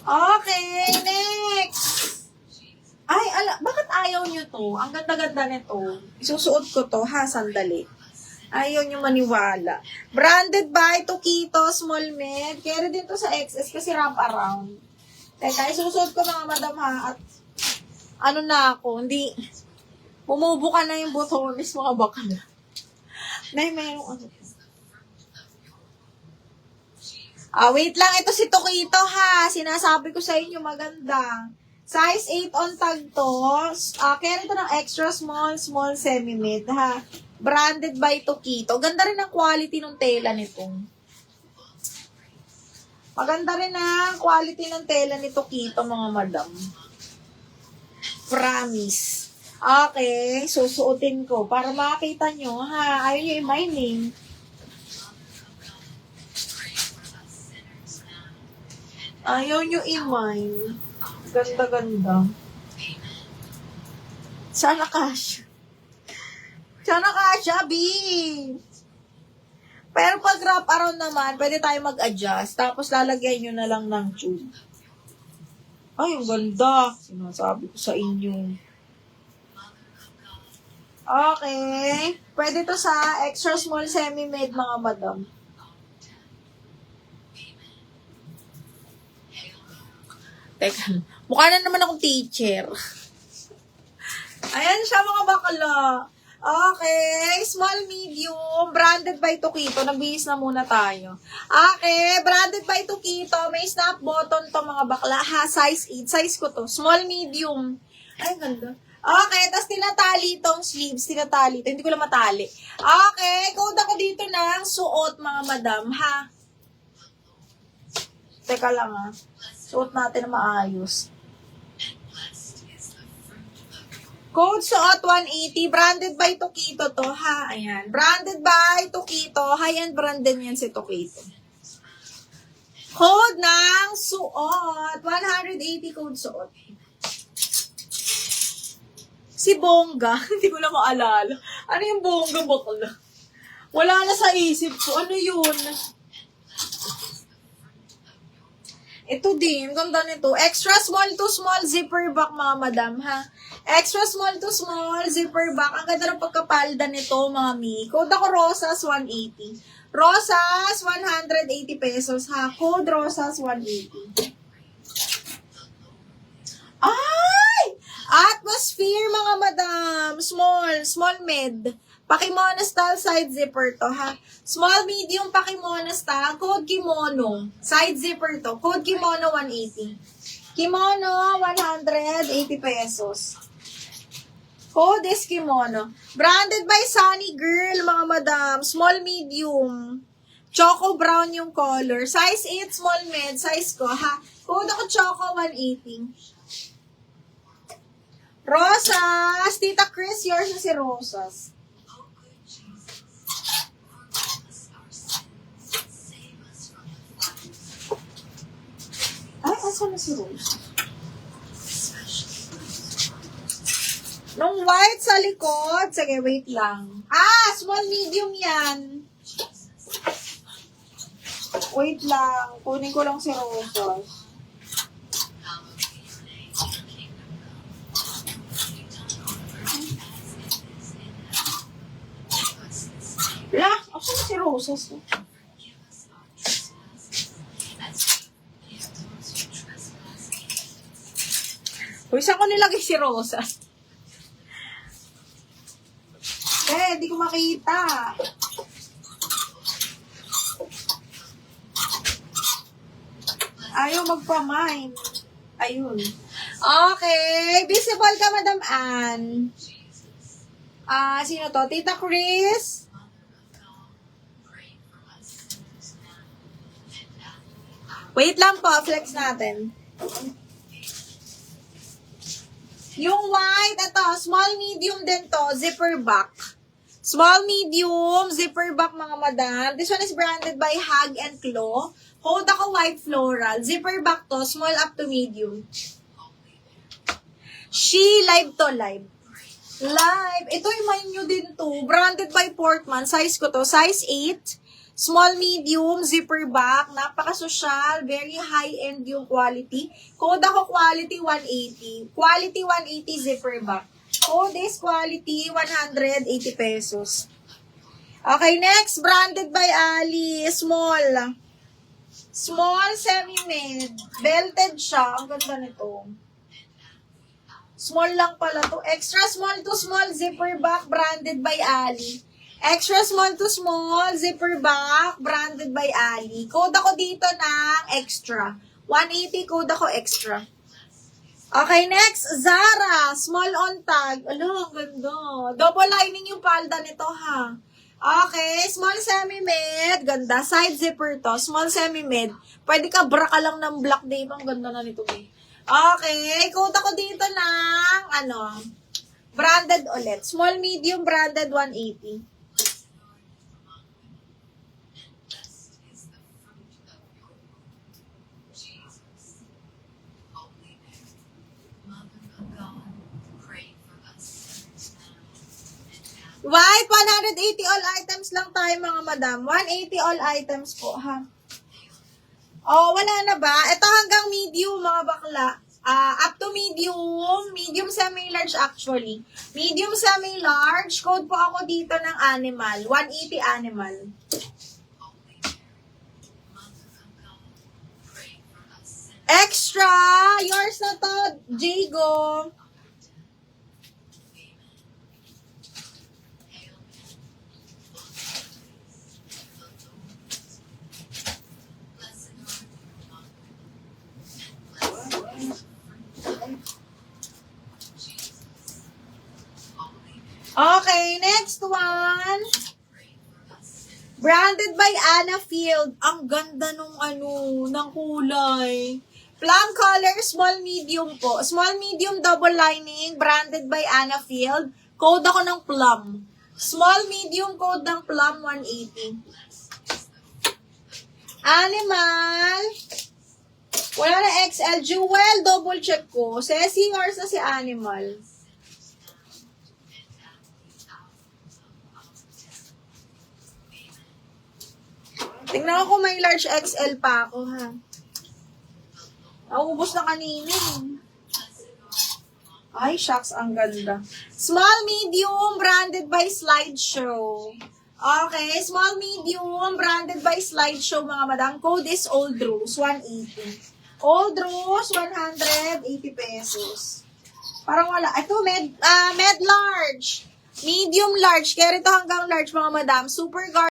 Okay, next. Ay, bakit ayaw nyo to? Ang ganda-ganda nito. Isusuot ko to, ha? Sandali. Ayaw nyo maniwala. Branded by Tokito, small med. Carry din to sa XS kasi wrap around. Teka, isusuot ko mga madam, ha? At ano na ako, hindi. Bumubuka na yung botones, mga bakala. Mayroong ano. Wait lang. Ito si Tokito, ha? Sinasabi ko sa inyo, maganda. Size 8 on tag to. Carry to ng extra small, small semi-mid, ha? Branded by Tokito. Ganda rin ang quality ng tela nito. Maganda rin ang quality ng tela ni Tokito, mga madam. Promise. Okay, susuotin ko para makakita nyo, ha? Ayaw nyo i-mining. Ayaw nyo i-mine. Ganda-ganda. Sana kasha. Sana kasha, B. Pero pag wrap around naman, pwede tayo mag-adjust. Tapos lalagyan nyo na lang ng tube. Ay, ang ganda. Sinasabi ko sa inyo. Okay. Pwede to sa extra small semi-made, mga madam. Teka, mukha na naman akong teacher. Ayan siya, mga bakala. Okay, small, medium, branded by Tokito. Nagbihis na muna tayo. Okay, branded by Tokito. May snap button to, mga bakla. Ha, size 8. Size ko to. Small, medium. Ay, ganda. Okay, tapos tinatali itong sleeves. Tinatali ito. Hindi ko lang matali. Okay, code ako dito ng suot, mga madam. Ha? Teka lang, ha. Suot natin na maayos. Code suot 180. Branded by Tokito to, ha? Ayan. Branded by Tokito. High-end brand din yan si Tokito. Code ng suot. 180 code suot. Si Bongga. Hindi ko na maalala. Ano yung Bongga, bakla? Wala na sa isip ko. Ano yun? Ito din, ganda nito. Extra small to small zipper back, mga madam, ha? Extra small to small zipper back. Ang ganda ng pagkapalda nito, mga mi. Code ako Rosas 180. Rosas 180 pesos, ha? Code Rosas 180. Ay! Atmosphere, mga madam. Small med. Pakimona style side zipper to, ha? Small, medium, pakimona style. Code kimono. Side zipper to. Code kimono 180. Kimono, 180 pesos. Code is kimono. Branded by Sunny Girl, mga madam. Small, medium. Choco brown yung color. Size 8, small med. Size ko, ha? Code ako Choco 180. Rosas. Tita Chris, yours na si Rosas. Ay, asa na si Rosas? Nung white sa likod. Sige, wait lang. Small medium yan. Wait lang. Kunin ko lang si Rosas. Asa na si Rosas? Uy, saan ko nilagay si Rosas? Di ko makita. Ayaw magpa-mine. Ayun. Okay. Visible ka, Madam Ann. Sino to? Tita Chris? Wait lang po. Flex natin. Yung white, ito, small, medium din to, zipper back. Small, medium, zipper back, mga madam. This one is branded by Hag and Claw. Hold ako white floral. Zipper back to, small up to medium. She, live to, live. Live. Ito yung mine nyo din to. Branded by Portman. Size ko to, size 8. Small, medium, zipper back. Napaka-social. Very high-end yung quality. Code ako quality 180. Quality 180 zipper back. Code is quality 180 pesos. Okay, next. Branded by Ali. Small. Small, semi-mid. Belted siya. Ang ganda nito. Small lang pala to. Extra small to small zipper back. Branded by Ali. Extra small to small zipper back. Branded by Ali. Code ako dito ng extra. 180 code ako extra. Okay, next. Zara. Small on tag. Ano, ang ganda. Double lining yung palda nito, ha. Okay, small semi-mid. Ganda. Side zipper to. Small semi-mid. Pwede ka bra ka lang ng black day. Ang ganda na nito, eh. Okay, code ako dito ng, branded ulit. Small, medium, branded 180. White, 180 all items lang tayo mga madam. 180 all items po, ha? Oh, wala na ba? Ito hanggang medium, mga bakla. Up to medium. Medium semi-large actually. Medium semi-large. Code po ako dito ng animal. 180 animal. Extra! Yours na to, Jago. Okay, next one. Branded by Anna Field. Ang ganda nung ng kulay. Plum color, small medium po. Small medium double lining, branded by Anna Field. Code ako ng plum. Small medium code ng plum 180. Animal. Wala na XL. Jewel, double check ko. Ceci, yours na si Animal. Tingnan ko kung may large XL pa ako, ha. Naubos na kanina. Ay, shucks, ang ganda. Small, medium, branded by Slideshow. Okay, small, medium, branded by Slideshow, mga madam. Code is Old Rose, 180. Old Rose, 180 pesos. Parang wala. Ito, med large. Medium large. Kaya rito hanggang large, mga madam. Super